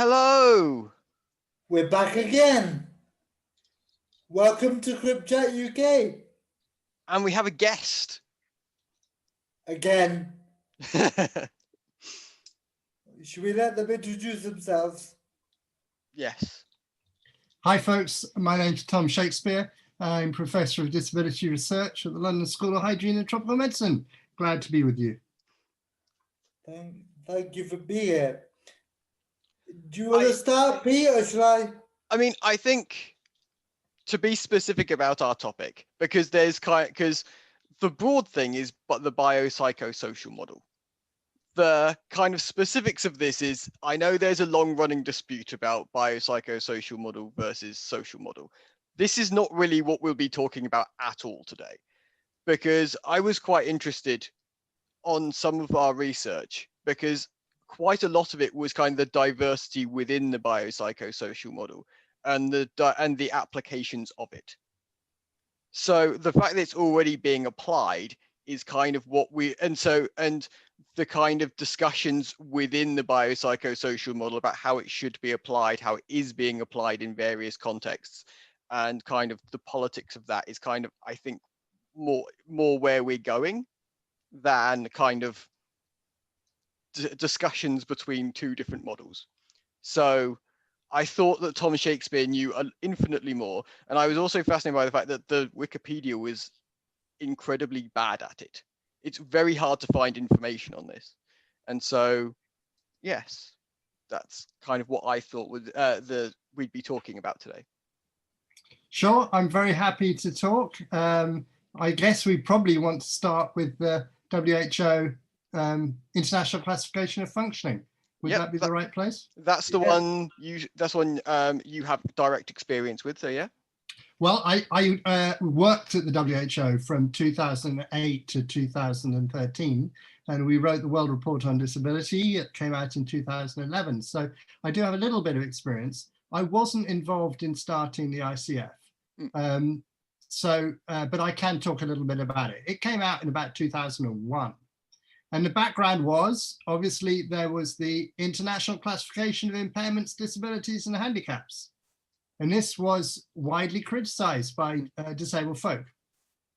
Hello. We're back again. Welcome to cripchat UK. And we have a guest. Again. Should we let them introduce themselves? Yes. Hi folks, my name's Tom Shakespeare. I'm Professor of Disability Research at the London School of Hygiene and Tropical Medicine. Glad to be with you. Thank you for being here. Do you want to start, Pete, or should I? I think to be specific about our topic, because because the broad thing is but the biopsychosocial model. The kind of specifics of this is, I know there's a long-running dispute about biopsychosocial model versus social model. This is not really what we'll be talking about at all today, because I was quite interested on some of our research, because quite a lot of it was kind of the diversity within the biopsychosocial model and the applications of it. So the fact that it's already being applied is kind of what and the kind of discussions within the biopsychosocial model about how it should be applied, how it is being applied in various contexts, and kind of the politics of that is kind of, I think, more where we're going than kind of discussions between two different models. So I thought that Tom Shakespeare knew infinitely more, and I was also fascinated by the fact that the Wikipedia was incredibly bad at it. It's very hard to find information on this, and so yes, that's kind of what I thought we'd be talking about today. Sure, I'm very happy to talk. I guess we probably want to start with the WHO International Classification of Functioning. Would that be the right place? That's the one you have direct experience with, so yeah. Well, I worked at the WHO from 2008 to 2013, and we wrote the World Report on Disability. It came out in 2011, so I do have a little bit of experience. I wasn't involved in starting the ICF, but I can talk a little bit about it. It came out in about 2001. And the background was, obviously, there was the International Classification of Impairments, Disabilities and Handicaps. And this was widely criticized by disabled folk.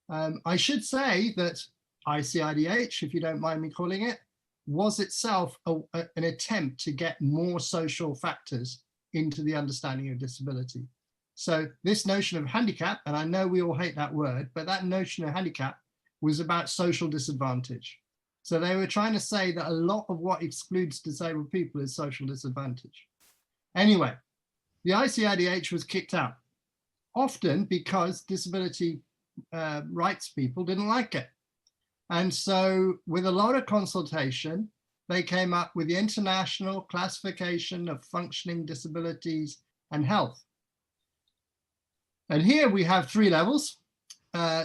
I should say that ICIDH, if you don't mind me calling it, was itself an attempt to get more social factors into the understanding of disability. So this notion of handicap, and I know we all hate that word, but that notion of handicap was about social disadvantage. So they were trying to say that a lot of what excludes disabled people is social disadvantage. Anyway, the ICIDH was kicked out, often because disability rights people didn't like it. And so with a lot of consultation, they came up with the International Classification of Functioning Disabilities and Health. And here we have three levels.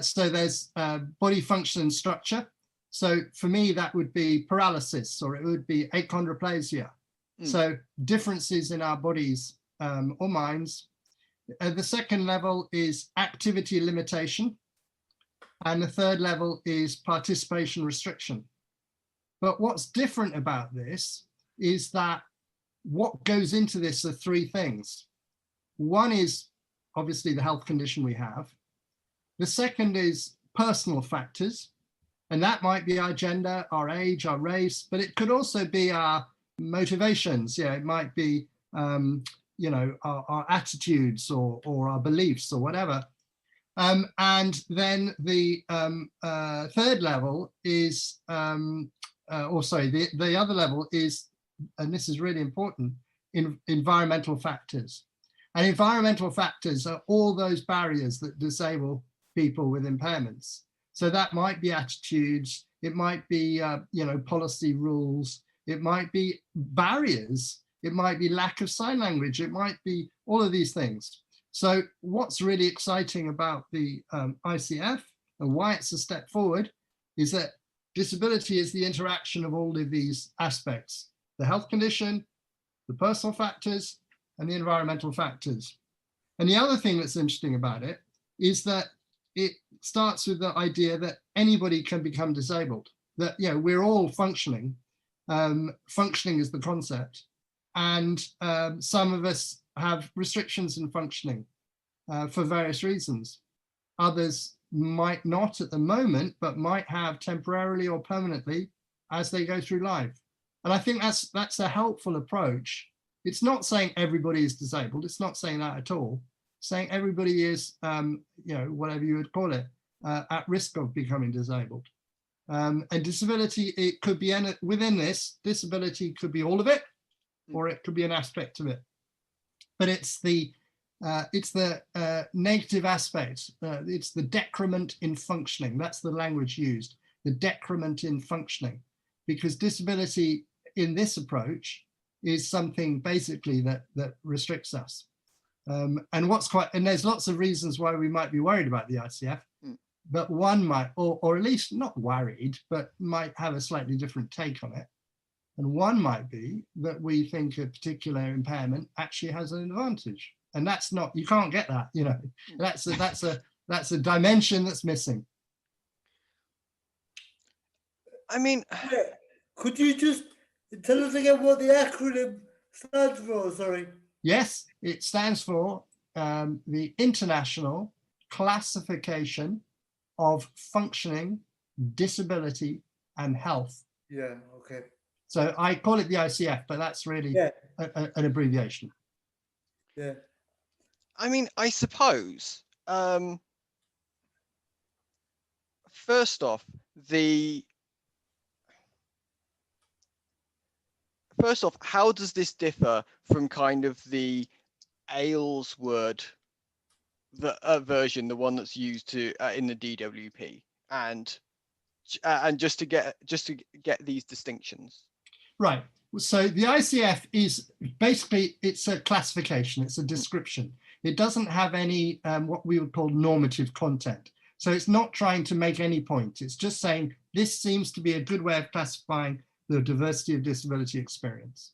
So there's body function and structure. So for me, that would be paralysis, or it would be achondroplasia. So differences in our bodies or minds. The second level is activity limitation. And the third level is participation restriction. But what's different about this is that what goes into this are three things. One is obviously the health condition we have. The second is personal factors. And that might be our gender, our age, our race, but it could also be our motivations. Yeah, it might be, our attitudes or our beliefs or whatever. And then the third level is, the other level is, and this is really important, environmental factors. And environmental factors are all those barriers that disable people with impairments. So that might be attitudes, it might be, policy rules, it might be barriers, it might be lack of sign language, it might be all of these things. So what's really exciting about the ICF and why it's a step forward is that disability is the interaction of all of these aspects, the health condition, the personal factors, and the environmental factors. And the other thing that's interesting about it is that it starts with the idea that anybody can become disabled, that we're all functioning. Functioning is the concept. and some of us have restrictions in functioning for various reasons. Others might not at the moment, but might have temporarily or permanently as they go through life. And I think that's a helpful approach. It's not saying everybody is disabled. It's not saying that at all. It's saying everybody is, whatever you would call it, at risk of becoming disabled. And disability, it could be within this, disability could be all of it, or it could be an aspect of it. But it's the negative aspect. It's the decrement in functioning. That's the language used, the decrement in functioning, because disability in this approach is something basically that restricts us. And there's lots of reasons why we might be worried about the ICF, but one might, or at least not worried, but might have a slightly different take on it. And one might be that we think a particular impairment actually has an advantage. And that's not, you can't get that, that's a dimension that's missing. I mean, could you just tell us again what the acronym stands for? Sorry. Yes, it stands for the International Classification of Functioning, Disability and Health. Yeah, okay. So I call it the ICF, but that's really an abbreviation. Yeah. I mean, I suppose, first off, how does this differ from kind of the Aylesworth version, the one that's used in the DWP, and just to get these distinctions? Right. So the ICF is basically, it's a classification, it's a description. It doesn't have any what we would call normative content. So it's not trying to make any point. It's just saying this seems to be a good way of classifying the diversity of disability experience.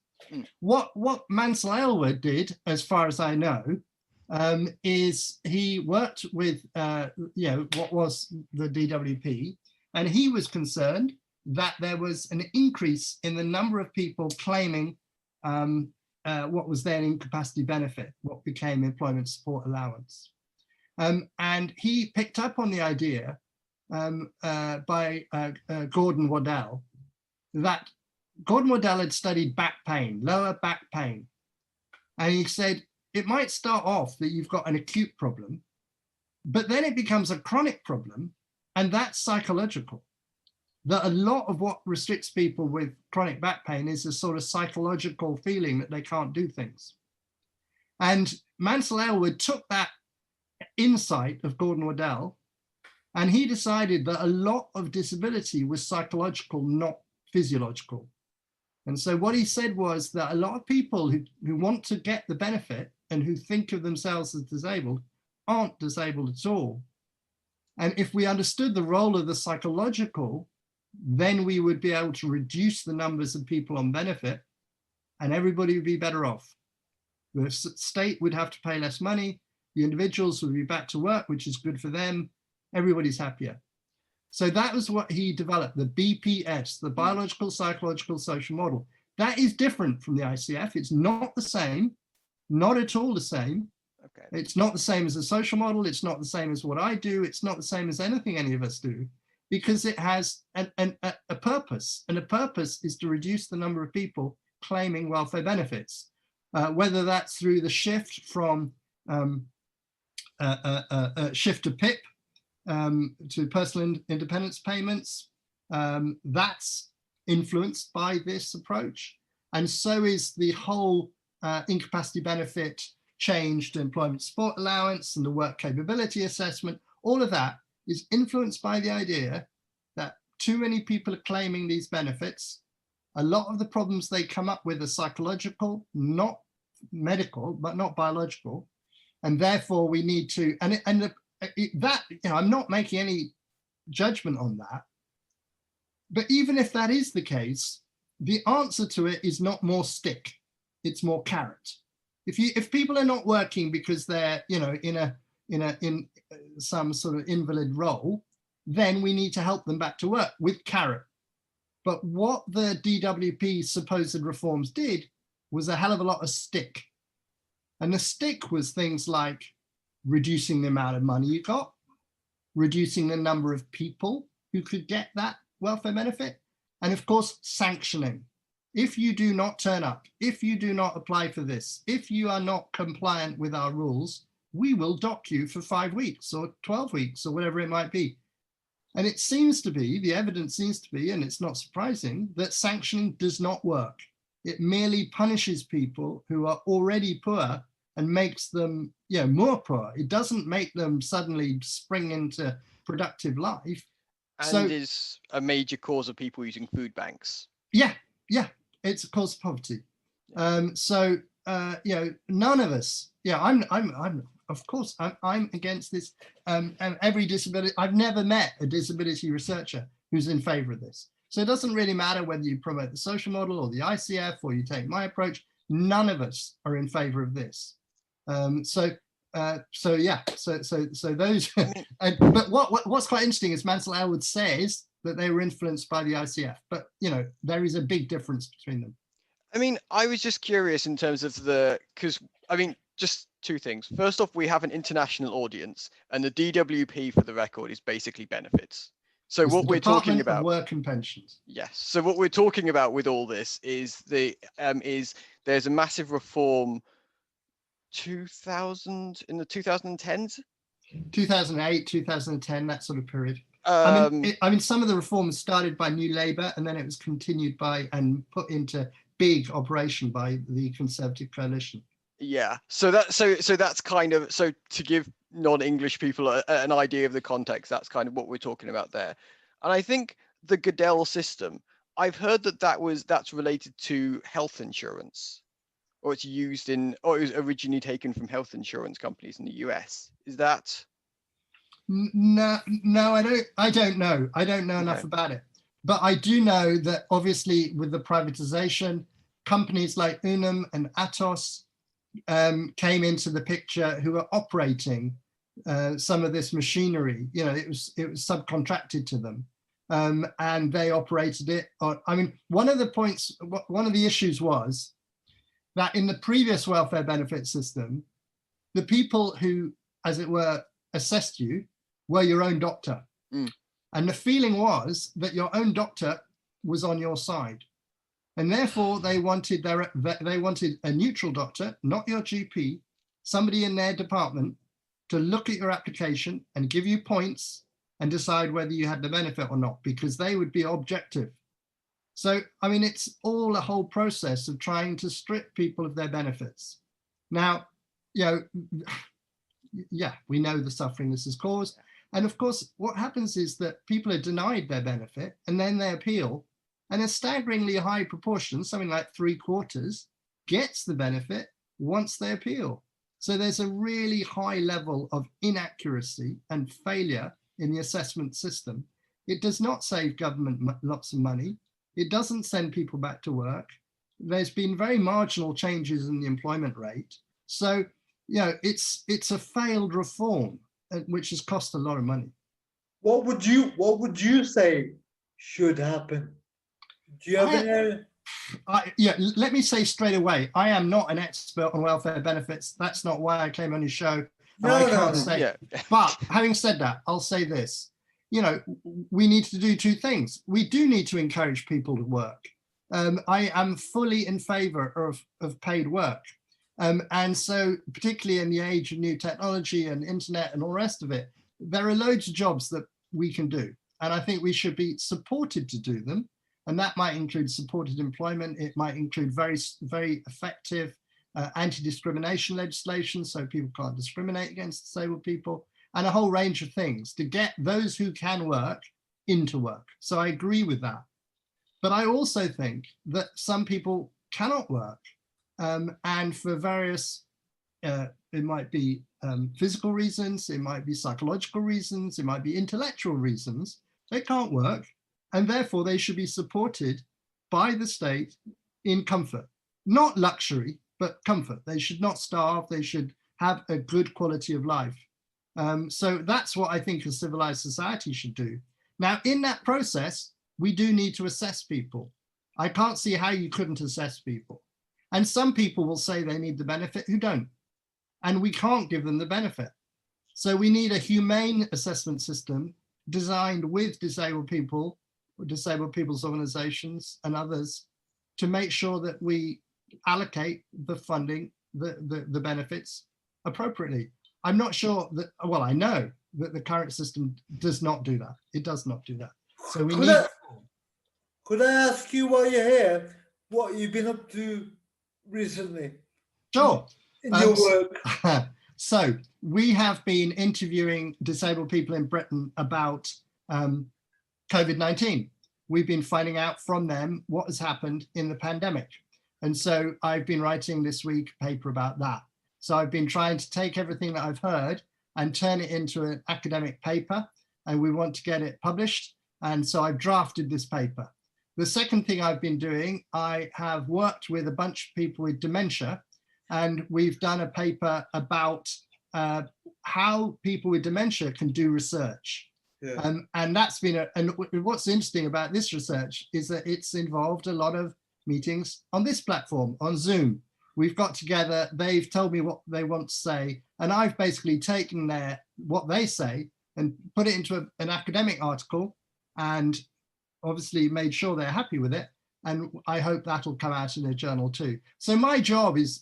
What Mansell Aylward did, as far as I know, is he worked with what was the DWP, and he was concerned that there was an increase in the number of people claiming what was then incapacity benefit, what became employment support allowance. And he picked up on the idea by Gordon Waddell, that Gordon Waddell had studied back pain, lower back pain. And he said, it might start off that you've got an acute problem, but then it becomes a chronic problem, and that's psychological. That a lot of what restricts people with chronic back pain is a sort of psychological feeling that they can't do things. And Mansell Aylward took that insight of Gordon Waddell, and he decided that a lot of disability was psychological, not physiological. And so what he said was that a lot of people who want to get the benefit and who think of themselves as disabled aren't disabled at all. And if we understood the role of the psychological, then we would be able to reduce the numbers of people on benefit and everybody would be better off. The state would have to pay less money, the individuals would be back to work, which is good for them, everybody's happier. So that was what he developed, the BPS, the biological, psychological, social model. That is different from the ICF. It's not the same, not at all the same. Okay. It's not the same as a social model. It's not the same as what I do. It's not the same as anything any of us do, because it has a purpose, and a purpose is to reduce the number of people claiming welfare benefits, whether that's through the shift from shift to PIP, to personal independence payments. That's influenced by this approach. And so is the whole incapacity benefit change to employment support allowance and the work capability assessment. All of that is influenced by the idea that too many people are claiming these benefits. A lot of the problems they come up with are psychological, not medical, but not biological. And therefore we need to, I'm not making any judgment on that. But even if that is the case, the answer to it is not more stick, it's more carrot. If people are not working because they're in some sort of invalid role, then we need to help them back to work with carrot. But what the DWP supposed reforms did was a hell of a lot of stick. And the stick was things like reducing the amount of money you got, reducing the number of people who could get that welfare benefit, and of course, sanctioning. If you do not turn up, if you do not apply for this, if you are not compliant with our rules, we will dock you for 5 weeks or 12 weeks or whatever it might be. And it seems to be, the evidence seems to be, and it's not surprising, that sanctioning does not work. It merely punishes people who are already poor and makes them, more poor. It doesn't make them suddenly spring into productive life. And is a major cause of people using food banks. Yeah, it's a cause of poverty. None of us. I'm of course I'm against this. And every disability. I've never met a disability researcher who's in favour of this. So it doesn't really matter whether you promote the social model or the ICF or you take my approach. None of us are in favour of this. So those. But what's quite interesting is Mansell Elwood says that they were influenced by the ICF, but there is a big difference between them. I mean, I was just curious in terms of just two things. First off, we have an international audience, and the DWP, for the record, is basically benefits. So what we're talking about, work and pensions. Yes. So what we're talking about with all this is there's a massive reform. 2000 in the 2010s, 2008, 2010, that sort of period. I mean, some of the reforms started by New Labour, and then it was continued by and put into big operation by the Conservative coalition. Yeah. So that's kind of, so to give non-English people an idea of the context, that's kind of what we're talking about there. And I think the Goodell system, I've heard that's related to health insurance. Or it's used it was originally taken from health insurance companies in the US. Is that? No, I don't know. I don't know enough about it. But I do know that obviously with the privatization, companies like Unum and Atos came into the picture, who are operating some of this machinery. It was subcontracted to them. And they operated it. One of the issues was that in the previous welfare benefit system, the people who, as it were, assessed you were your own doctor. Mm. And the feeling was that your own doctor was on your side. And therefore they wanted a neutral doctor, not your GP, somebody in their department to look at your application and give you points and decide whether you had the benefit or not, because they would be objective. So, it's all a whole process of trying to strip people of their benefits. Now, we know the suffering this has caused. And of course, what happens is that people are denied their benefit and then they appeal, and a staggeringly high proportion, something like 3/4, gets the benefit once they appeal. So there's a really high level of inaccuracy and failure in the assessment system. It does not save government lots of money. It doesn't send people back to work. There's been very marginal changes in the employment rate. So, it's a failed reform, which has cost a lot of money. What would you say should happen? Do you have any? Let me say straight away, I am not an expert on welfare benefits. That's not why I came on your show. No. But having said that, I'll say this. We need to do two things. We do need to encourage people to work. I am fully in favor of paid work. And so particularly in the age of new technology and internet and all the rest of it, there are loads of jobs that we can do. And I think we should be supported to do them. And that might include supported employment. It might include very, very effective anti-discrimination legislation, so people can't discriminate against disabled people, and a whole range of things to get those who can work into work. So I agree with that. But I also think that some people cannot work, and for various, it might be physical reasons, it might be psychological reasons, it might be intellectual reasons, they can't work, and therefore they should be supported by the state in comfort, not luxury, but comfort. They should not starve, they should have a good quality of life. So that's what I think a civilized society should do. Now, in that process, we do need to assess people. I can't see how you couldn't assess people. And some people will say they need the benefit who don't. And we can't give them the benefit. So we need a humane assessment system designed with disabled people, or disabled people's organizations and others, to make sure that we allocate the funding, the benefits appropriately. I'm not sure that, well, I know that the current system does not do that. It does not do that. So we need. Could I ask you while you're here, what you've been up to recently? Sure. In your work. So we have been interviewing disabled people in Britain about COVID-19. We've been finding out from them what has happened in the pandemic. And so I've been writing this week a paper about that. So I've been trying to take everything that I've heard and turn it into an academic paper, and we want to get it published. And so I've drafted this paper. The second thing I've been doing, I have worked with a bunch of people with dementia, and we've done a paper about how people with dementia can do research. Yeah. And that's been, and what's interesting about this research is that it's involved a lot of meetings on this platform, on Zoom. We've got together, they've told me what they want to say, and I've basically taken what they say and put it into an academic article, and obviously made sure they're happy with it. And I hope that'll come out in a journal too. So my job is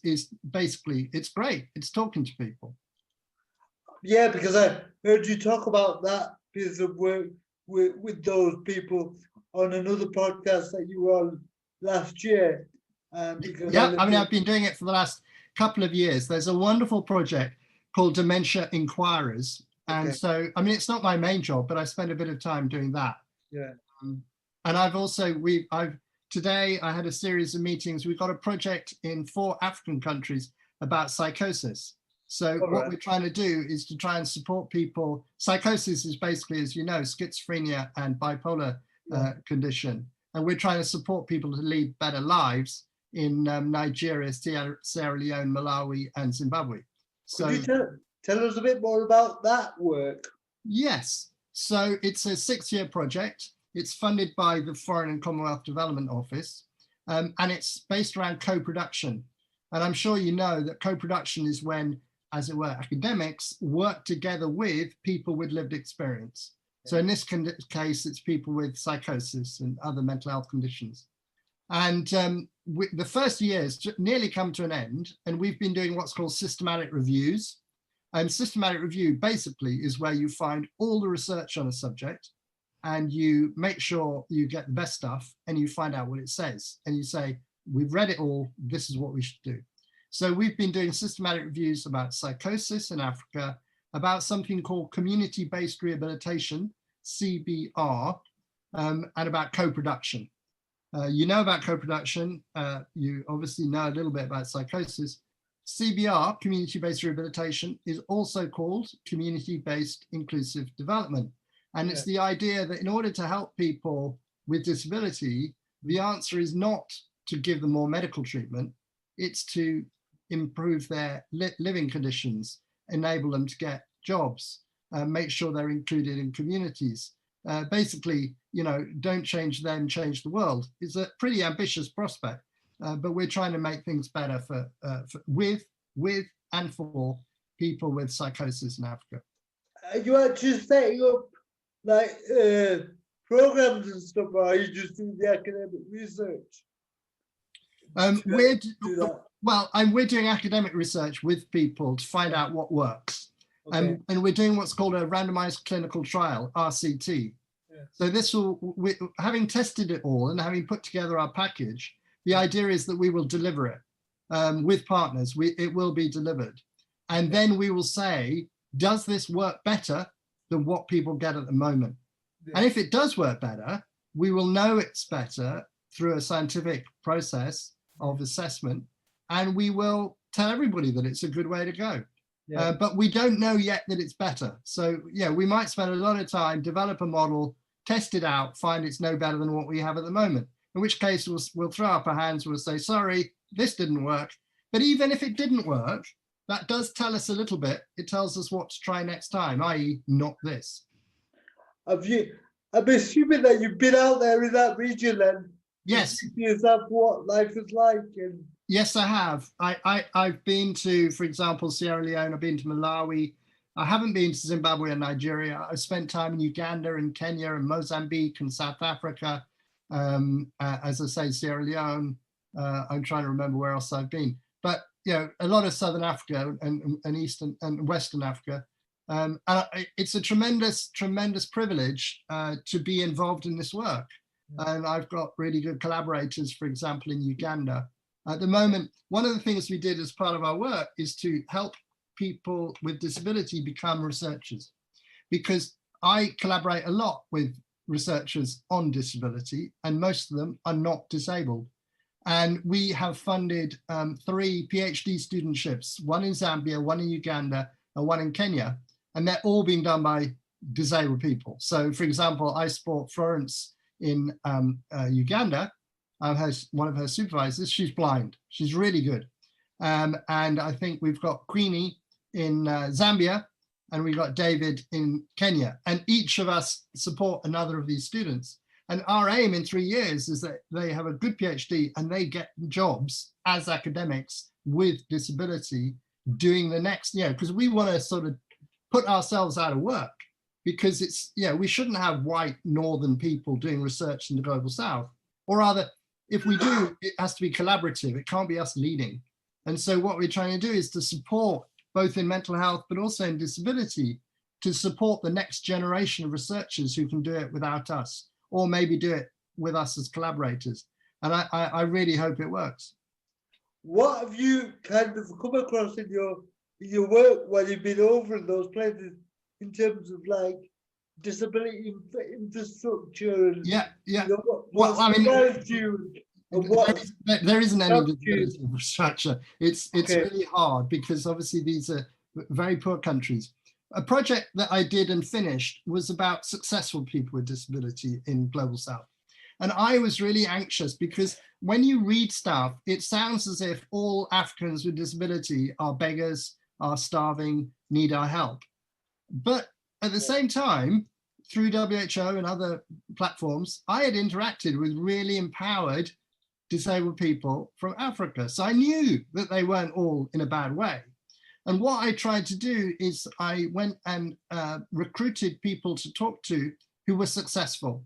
basically, it's great. It's talking to people. Yeah, because I heard you talk about that piece of work with those people on another podcast that you were on last year. Yeah, I mean, I've been doing it for the last couple of years. There's a wonderful project called Dementia Inquirers. And so, I mean, it's not my main job, but I spend a bit of time doing that. Yeah. And I've also, today I had a series of meetings. We've got a project in 4 African countries about psychosis. So what we're trying to do is to try and support people. Psychosis is basically, as you know, schizophrenia and bipolar condition. And we're trying to support people to lead better lives in Nigeria, Sierra Leone, Malawi, and Zimbabwe. So could you tell us a bit more about that work? Yes. So it's a 6-year project. It's funded by the Foreign and Commonwealth Development Office, and it's based around co-production. And I'm sure you know that co-production is when, as it were, academics work together with people with lived experience. So in this case, it's people with psychosis and other mental health conditions. And the first year has nearly come to an end, and we've been doing what's called systematic reviews. And systematic review basically is where you find all the research on a subject, and you make sure you get the best stuff, and you find out what it says. And you say, we've read it all, this is what we should do. So we've been doing systematic reviews about psychosis in Africa, about something called community-based rehabilitation, CBR, and about co-production. You know about co-production, you obviously know a little bit about psychosis. CBR, community-based rehabilitation, is also called community-based inclusive development. And it's the idea that in order to help people with disability, the answer is not to give them more medical treatment, it's to improve their living conditions, enable them to get jobs, make sure they're included in communities. Basically, you know, don't change them, change the world. It's a pretty ambitious prospect, but we're trying to make things better with and for people with psychosis in Africa. You actually setting up like programs and stuff, or are you just doing the academic research? We're doing academic research with people to find out what works. And we're doing what's called a randomized clinical trial, RCT. So this having tested it all and having put together our package, the idea is that we will deliver it with partners. It will be delivered. And then we will say, does this work better than what people get at the moment? And if it does work better, we will know it's better through a scientific process of assessment, and we will tell everybody that it's a good way to go. But we don't know yet that it's better. So yeah, we might spend a lot of time, develop a model, test it out, find it's no better than what we have at the moment. In which case we'll throw up our hands, we'll say, sorry, this didn't work. But even if it didn't work, that does tell us a little bit. It tells us what to try next time, i.e. not this. I'm assuming that you've been out there in that region and yes, yourself what life is like. And Yes, I have. I've been to, for example, Sierra Leone. I've been to Malawi. I haven't been to Zimbabwe and Nigeria. I've spent time in Uganda and Kenya and Mozambique and South Africa. As I say, Sierra Leone. I'm trying to remember where else I've been. But you know, a lot of Southern Africa and Eastern and Western Africa. It's a tremendous privilege to be involved in this work. And I've got really good collaborators, for example, in Uganda. At the moment, one of the things we did as part of our work is to help people with disability become researchers, because I collaborate a lot with researchers on disability, and most of them are not disabled. And we have funded 3 PhD studentships, one in Zambia, one in Uganda, and one in Kenya. And they're all being done by disabled people. So for example, I support Florence in Uganda. I'm one of her supervisors. She's blind. She's really good. And I think we've got Queenie in Zambia, and we got David in Kenya. And each of us support another of these students. And our aim in 3 years is that they have a good PhD and they get jobs as academics with disability doing the next, because we want to sort of put ourselves out of work, because it's, we shouldn't have white northern people doing research in the global south. Or rather, if we do, it has to be collaborative. It can't be us leading. And so what we're trying to do is to support both in mental health, but also in disability, to support the next generation of researchers who can do it without us, or maybe do it with us as collaborators. And I really hope it works. What have you kind of come across in your work while you've been over in those places in terms of like disability infrastructure? And, there isn't any disability infrastructure. It's really hard, because obviously these are very poor countries. A project that I did and finished was about successful people with disability in Global South. And I was really anxious, because when you read stuff, it sounds as if all Africans with disability are beggars, are starving, need our help. But at the same time, through WHO and other platforms, I had interacted with really empowered disabled people from Africa. So I knew that they weren't all in a bad way. And what I tried to do is I went and recruited people to talk to who were successful.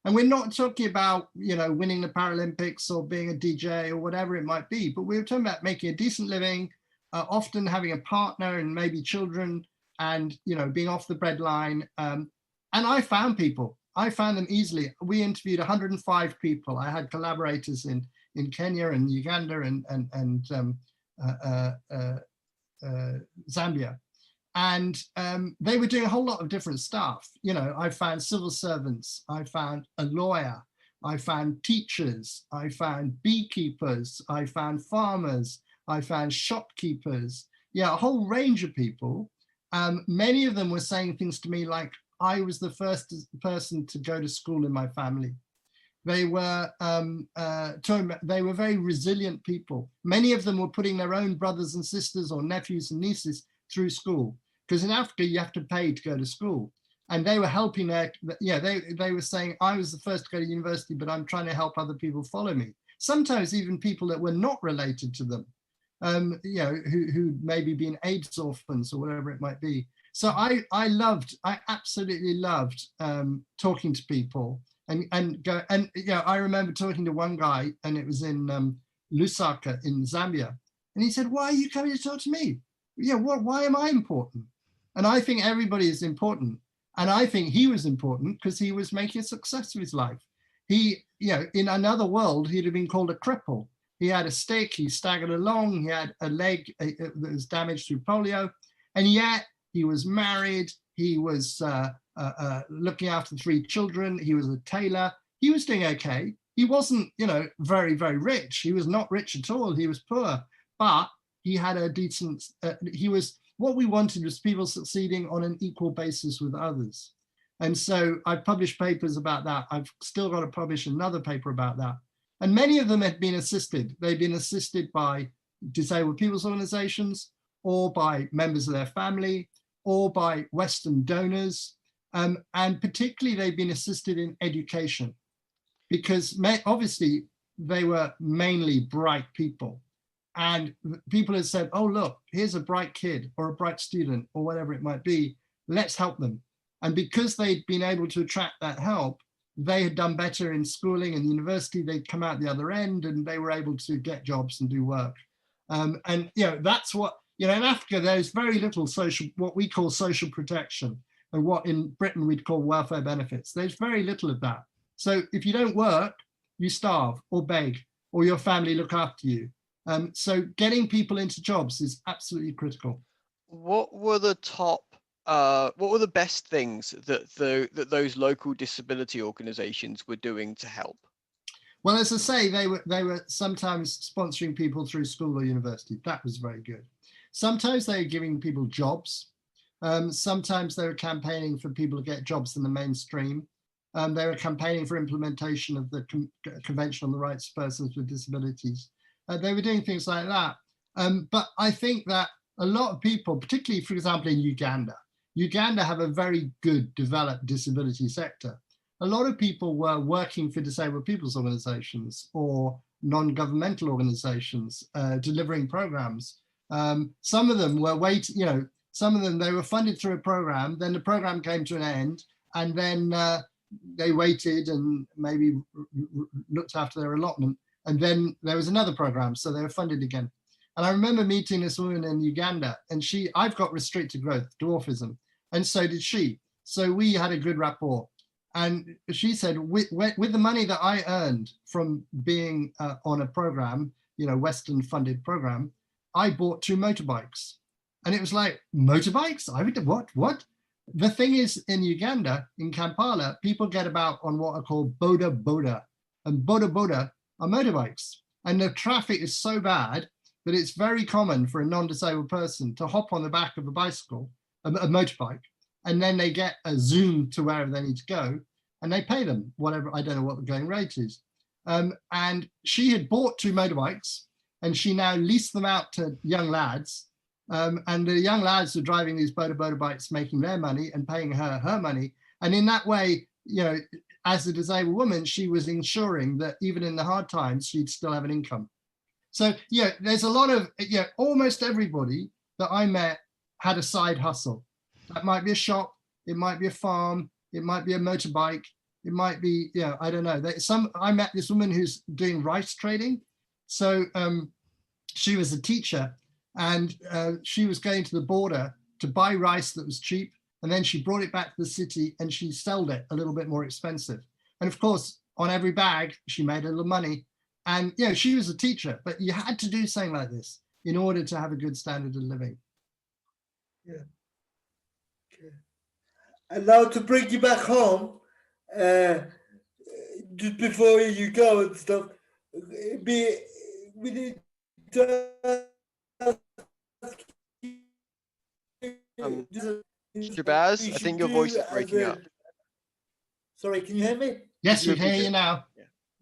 And we're not talking about, winning the Paralympics or being a DJ or whatever it might be, but we were talking about making a decent living, often having a partner and maybe children, and, being off the breadline. And I found people. I found them easily. We interviewed 105 people. I had collaborators in Kenya and Uganda and Zambia. And they were doing a whole lot of different stuff. I found civil servants, I found a lawyer, I found teachers, I found beekeepers, I found farmers, I found shopkeepers, a whole range of people. Many of them were saying things to me like, I was the first person to go to school in my family. They were they were very resilient people. Many of them were putting their own brothers and sisters or nephews and nieces through school, because in Africa you have to pay to go to school. And they were helping they were saying, I was the first to go to university, but I'm trying to help other people follow me. Sometimes even people that were not related to them, who'd maybe been AIDS orphans or whatever it might be. So I absolutely loved talking to people I remember talking to one guy, and it was in Lusaka in Zambia. And he said, why are you coming to talk to me? Why am I important? And I think everybody is important. And I think he was important because he was making a success of his life. He, in another world, he'd have been called a cripple. He had a stick, he staggered along, he had a leg that was damaged through polio. And yet he was married, he was looking after 3 children, he was a tailor, he was doing okay. He wasn't, very, very rich. He was not rich at all, he was poor, but he had a decent, what we wanted was people succeeding on an equal basis with others. And so I published papers about that. I've still got to publish another paper about that. And many of them had been assisted. They've been assisted by disabled people's organizations, or by members of their family, or by Western donors. And particularly they've been assisted in education, because obviously they were mainly bright people. And people have said, oh, look, here's a bright kid or a bright student or whatever it might be, let's help them. And because they'd been able to attract that help, they had done better in schooling and university, they'd come out the other end and they were able to get jobs and do work. And that's what, in Africa, there's very little social, what we call social protection, and what in Britain we'd call welfare benefits. There's very little of that. So if you don't work, you starve or beg, or your family look after you. So getting people into jobs is absolutely critical. What were the best things that those local disability organizations were doing to help? Well, as I say, they were sometimes sponsoring people through school or university. That was very good. Sometimes they were giving people jobs. Sometimes they were campaigning for people to get jobs in the mainstream. They were campaigning for implementation of the Convention on the Rights of Persons with Disabilities. They were doing things like that. But I think that a lot of people, particularly, for example, in Uganda have a very good developed disability sector. A lot of people were working for disabled people's organizations or non-governmental organizations, delivering programs. Some of them were they were funded through a program, then the program came to an end, and then they waited and maybe looked after their allotment, and then there was another program, so they were funded again. And I remember meeting this woman in Uganda, and I've got restricted growth, dwarfism, and so did she. So we had a good rapport. And she said, with the money that I earned from being on a program, Western funded program, I bought 2 motorbikes. And it was like, motorbikes? I would, what? The thing is, in Uganda, in Kampala, people get about on what are called boda. And boda are motorbikes. And the traffic is so bad that it's very common for a non-disabled person to hop on the back of a bicycle, a motorbike, and then they get a Zoom to wherever they need to go, and they pay them whatever, I don't know what the going rate is. And she had bought 2 motorbikes, and she now leased them out to young lads. And the young lads are driving these boda bikes, making their money and paying her money. And in that way, as a disabled woman, she was ensuring that even in the hard times, she'd still have an income. So, there's a lot of, almost everybody that I met had a side hustle. That might be a shop, it might be a farm, it might be a motorbike, it might be, I don't know. I met this woman who's doing rice trading. So she was a teacher, and she was going to the border to buy rice that was cheap, and then she brought it back to the city and she sold it a little bit more expensive. And of course, on every bag, she made a little money. And she was a teacher, but you had to do something like this in order to have a good standard of living. Yeah. Okay. And now to bring you back home, just before you go and stuff, we need to Shabazz, I think your voice is breaking up. Sorry, can you hear me? Yes, we can hear you now.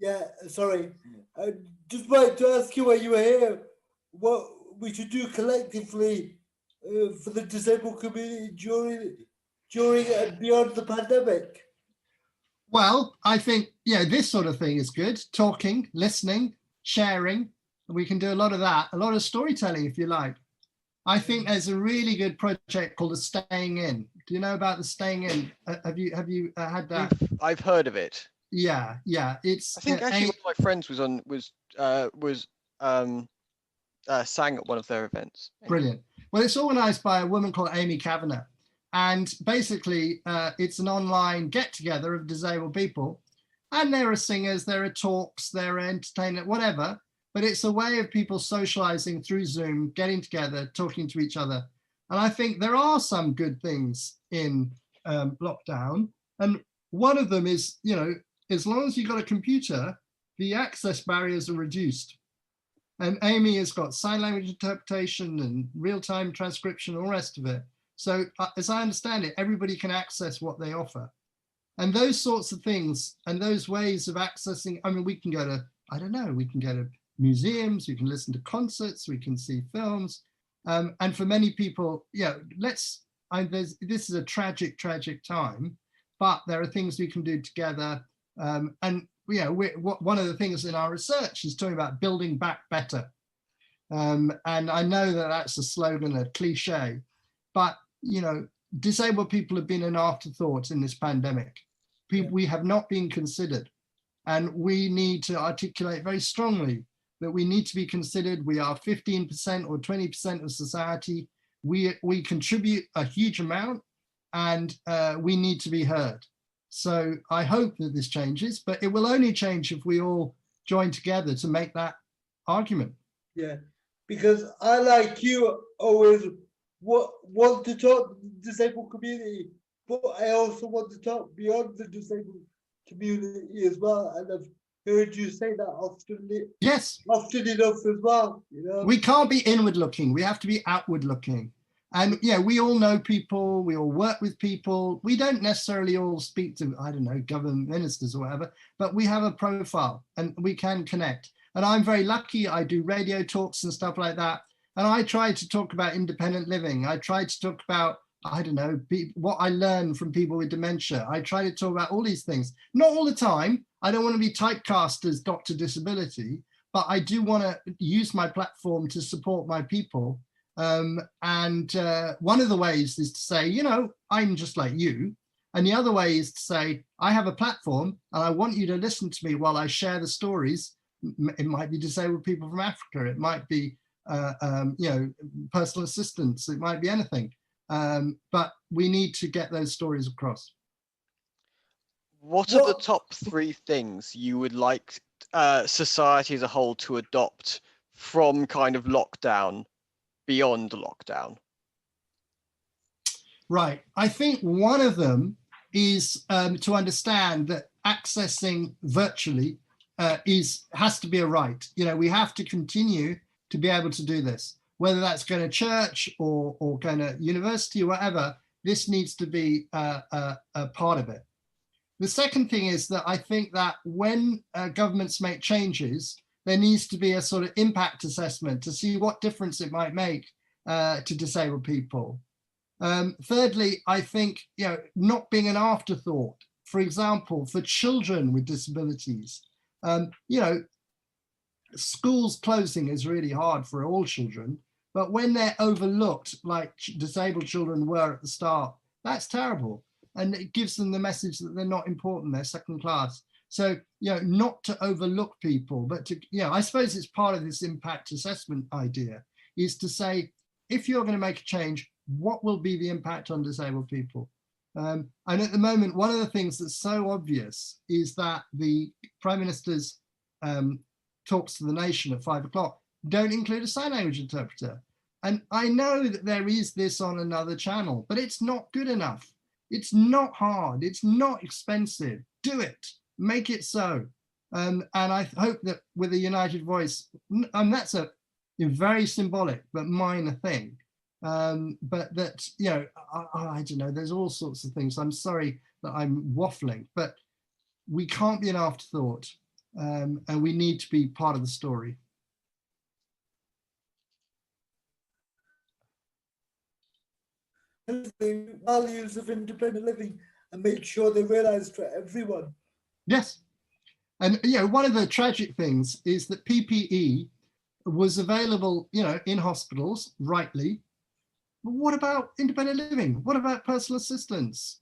Yeah, sorry. I just wanted to ask you while you were here, what we should do collectively for the disabled community during and beyond the pandemic. Well, I think, this sort of thing is good. Talking, listening, sharing. We can do a lot of that, a lot of storytelling, if you like. I think there's a really good project called the Staying In. Do you know about the Staying In? Have you had that? I've heard of it. Yeah. It's. I think actually one of my friends sang at one of their events. Brilliant. Well, it's organised by a woman called Amy Kavanagh, and basically it's an online get-together of disabled people, and there are singers, there are talks, there are entertainment, whatever. But it's a way of people socializing through Zoom, getting together, talking to each other. And I think there are some good things in lockdown. And one of them is, as long as you've got a computer, the access barriers are reduced. And Amy has got sign language interpretation and real-time transcription, all the rest of it. So as I understand it, everybody can access what they offer. And those sorts of things and those ways of accessing, we can go to, we can go to museums, we can listen to concerts, we can see films. And for many people, this is a tragic time, but there are things we can do together. And one of the things in our research is talking about building back better. And I know that that's a slogan, a cliche, but, you know, disabled people have been an afterthought in this pandemic. We have not been considered. And we need to articulate very strongly that we need to be considered. We are 15% or 20% of society. We contribute a huge amount, and we need to be heard. So I hope that this changes, but it will only change if we all join together to make that argument. Yeah, because I, like you, always want to talk to the disabled community, but I also want to talk beyond the disabled community as well. And I've heard you say that often. Yes. Often enough as well. You know? We can't be inward looking. We have to be outward looking. And yeah, we all know people, we all work with people. We don't necessarily all speak to, I don't know, government ministers or whatever, but we have a profile and we can connect. And I'm very lucky. I do radio talks and stuff like that. And I try to talk about independent living. I try to talk about, I don't know, what I learned from people with dementia. I try to talk about all these things. Not all the time. I don't want to be typecast as Dr. Disability, but I do want to use my platform to support my people. And one of the ways is to say, you know, I'm just like you. And the other way is to say, I have a platform and I want you to listen to me while I share the stories. It might be disabled people from Africa. It might be, you know, personal assistance. It might be anything. But we need to get those stories across. What are the top 3 things you would like society as a whole to adopt from kind of lockdown, beyond lockdown? Right. I think one of them is to understand that accessing virtually has to be a right. You know, we have to continue to be able to do this, whether that's going to church or going to university or whatever. This needs to be a part of it. The second thing is that I think that when governments make changes, there needs to be a sort of impact assessment to see what difference it might make to disabled people. Thirdly, I think, you know, not being an afterthought, for example, for children with disabilities. You know, schools closing is really hard for all children, but when they're overlooked, like disabled children were at the start, that's terrible. And it gives them the message that they're not important, they're second class. So, you know, not to overlook people, but to, you know, I suppose it's part of this impact assessment idea, is to say, if you're going to make a change, what will be the impact on disabled people? And at the moment, one of the things that's so obvious is that the Prime Minister's talks to the nation at 5 o'clock don't include a sign language interpreter. And I know that there is this on another channel, but it's not good enough. It's not hard. It's not expensive. Do it. Make it so. And I hope that with a united voice, and that's a very symbolic but minor thing. But that, you know, I don't know, there's all sorts of things. I'm sorry that I'm waffling, but we can't be an afterthought, and we need to be part of the story. The values of independent living and make sure they're realised for everyone. Yes. And, you know, one of the tragic things is that PPE was available, you know, in hospitals, rightly. But what about independent living? What about personal assistance?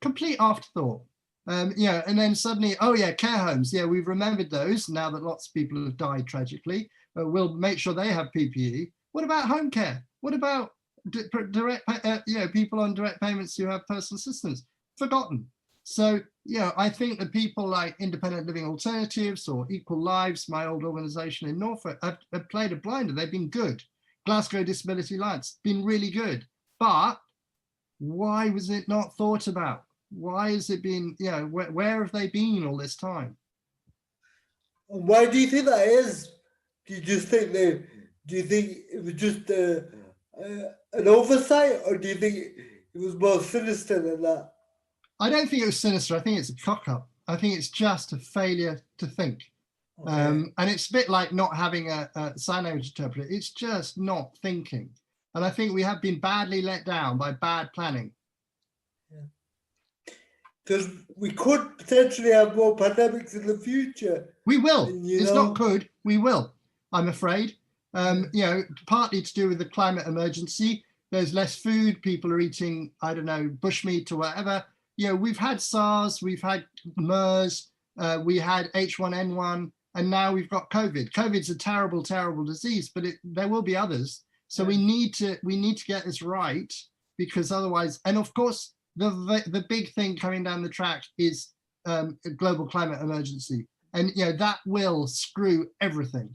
Complete afterthought. You know, and then suddenly, oh yeah, care homes. Yeah, we've remembered those now that lots of people have died tragically. We'll make sure they have PPE. What about home care? What about direct, you know, people on direct payments who have personal assistance? Forgotten. So, you know, I think that people like Independent Living Alternatives or Equal Lives, my old organization in Norfolk, have played a blinder. They've been good. Glasgow Disability Alliance, been really good. But why was it not thought about? Why has it been, you know, where have they been all this time? Why do you think that is? Do you just think do you think it was just an oversight, or do you think it was more sinister than that? I don't think it was sinister. I think it's a cock up. I think it's just a failure to think. Okay. And it's a bit like not having a sign language interpreter. It's just not thinking. And I think we have been badly let down by bad planning. Because we could potentially have more pandemics in the future. We will. It's not could. We will, I'm afraid. You know, partly to do with the climate emergency. There's less food. People are eating, I don't know, bushmeat or whatever. You know, we've had SARS, we've had MERS, we had H1N1, and now we've got COVID. COVID's a terrible, terrible disease, but there will be others. So we need to get this right, because otherwise, and of course, the big thing coming down the track is a global climate emergency, and you know that will screw everything.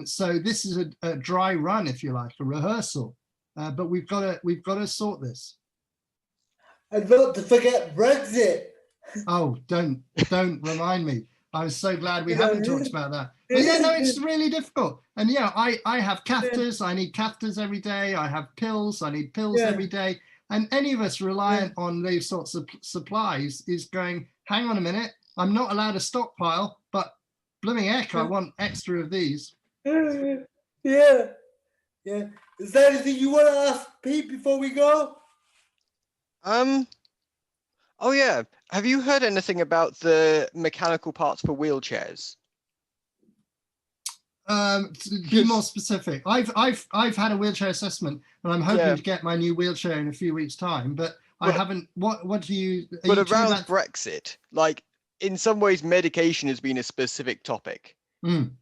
So this is a dry run, if you like, a rehearsal, but we've got to sort this. And not to forget Brexit. Oh, don't remind me. I'm so glad we haven't talked about that. But yeah, no, it's really difficult. And yeah, I have catheters. I need catheters every day. I have pills. I need pills every day. And any of us reliant on these sorts of supplies is going, hang on a minute, I'm not allowed a stockpile, but blooming heck, I want extra of these. Yeah. Is there anything you want to ask Pete before we go? Oh yeah. Have you heard anything about the mechanical parts for wheelchairs? Be more specific. I've had a wheelchair assessment, and I'm hoping to get my new wheelchair in a few weeks' time. But I haven't. What do you? But around Brexit, like in some ways, medication has been a specific topic.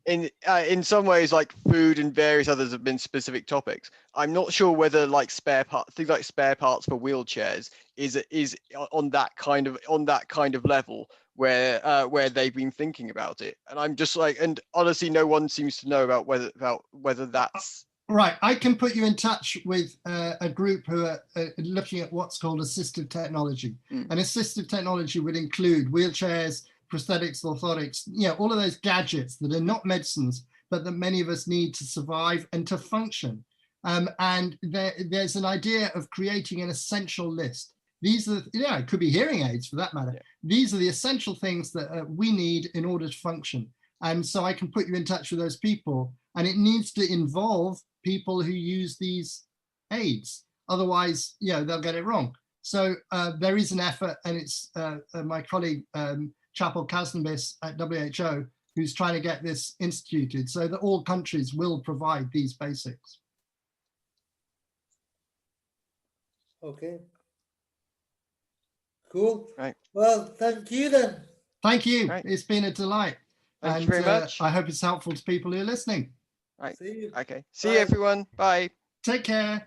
In some ways, like food and various others have been specific topics. I'm not sure whether like things like spare parts for wheelchairs is on that kind of level where they've been thinking about it. And I'm just like, and honestly, no one seems to know about whether that's right. I can put you in touch with a group who are looking at what's called assistive technology. And assistive technology would include wheelchairs, prosthetics, orthotics, you know, all of those gadgets that are not medicines, but that many of us need to survive and to function. And there's an idea of creating an essential list. These are, it could be hearing aids for that matter. Yeah. These are the essential things that we need in order to function. And so I can put you in touch with those people, and it needs to involve people who use these aids. Otherwise, they'll get it wrong. So there is an effort, and it's my colleague, Chapel Kasnabis at WHO, who's trying to get this instituted so that all countries will provide these basics. Okay. Cool. Right. Well, thank you then. Thank you. Right. It's been a delight. Thank you very much. I hope it's helpful to people who are listening. Right. See you. Okay. See you, everyone. Bye. Take care.